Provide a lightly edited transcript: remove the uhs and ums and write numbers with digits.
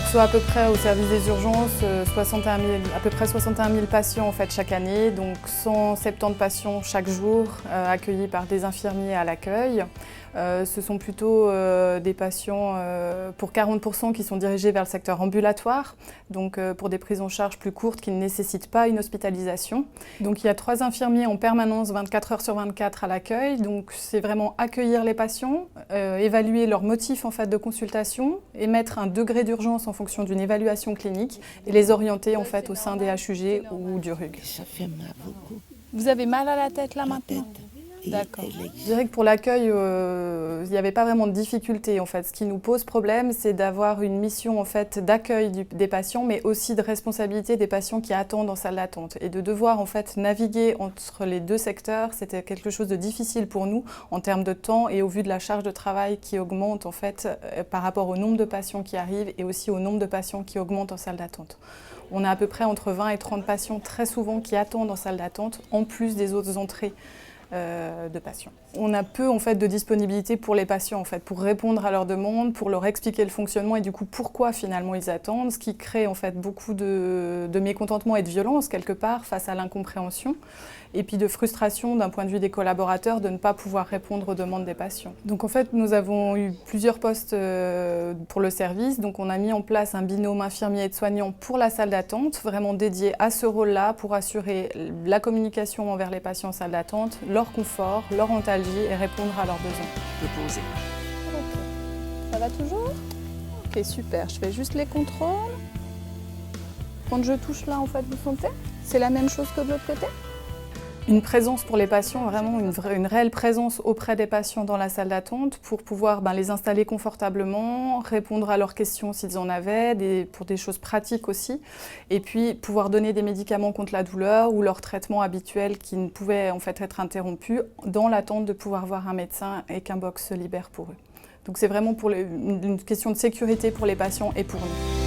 reçoit à peu près au service des urgences à peu près 61 000 patients en fait, chaque année, donc 170 patients chaque jour accueillis par des infirmiers à l'accueil. Ce sont plutôt des patients pour 40% qui sont dirigés vers le secteur ambulatoire, donc pour des prises en charge plus courtes qui ne nécessitent pas une hospitalisation. Donc il y a 3 infirmiers en permanence 24 heures sur 24 à l'accueil, donc c'est vraiment accueillir les patients, évaluer leurs motifs en fait, de consultation, émettre un degré d'urgence en fonction d'une évaluation clinique et les orienter en fait, au sein des HUG ou du RUG. Ça fait mal beaucoup. Vous avez mal à la tête là maintenant ? D'accord. Je dirais que pour l'accueil, il n'y avait pas vraiment de difficulté en fait. Ce qui nous pose problème, c'est d'avoir une mission en fait d'accueil des patients, mais aussi de responsabilité des patients qui attendent en salle d'attente. Et de devoir en fait naviguer entre les deux secteurs, c'était quelque chose de difficile pour nous en termes de temps et au vu de la charge de travail qui augmente en fait par rapport au nombre de patients qui arrivent et aussi au nombre de patients qui augmentent en salle d'attente. On a à peu près entre 20 et 30 patients très souvent qui attendent en salle d'attente, en plus des autres entrées de patients. On a peu en fait, de disponibilité pour les patients en fait, pour répondre à leurs demandes, pour leur expliquer le fonctionnement et du coup pourquoi finalement ils attendent, ce qui crée en fait, beaucoup de mécontentement et de violence quelque part face à l'incompréhension et puis de frustration d'un point de vue des collaborateurs de ne pas pouvoir répondre aux demandes des patients. Donc en fait nous avons eu plusieurs postes pour le service, donc on a mis en place un binôme infirmier et soignant pour la salle d'attente, vraiment dédié à ce rôle-là pour assurer la communication envers les patients en salle d'attente, leur confort, leur antalgie et répondre à leurs besoins. De poser. Ok. Ça va toujours ? Ok, super. Je fais juste les contrôles. Quand je touche là, en fait, vous sentez ? C'est la même chose que de l'autre côté ? Une présence pour les patients, vraiment une réelle présence auprès des patients dans la salle d'attente pour pouvoir les installer confortablement, répondre à leurs questions s'ils en avaient, pour des choses pratiques aussi, et puis pouvoir donner des médicaments contre la douleur ou leur traitement habituel qui ne pouvait en fait être interrompu dans l'attente de pouvoir voir un médecin et qu'un box se libère pour eux. Donc c'est vraiment une question de sécurité pour les patients et pour nous.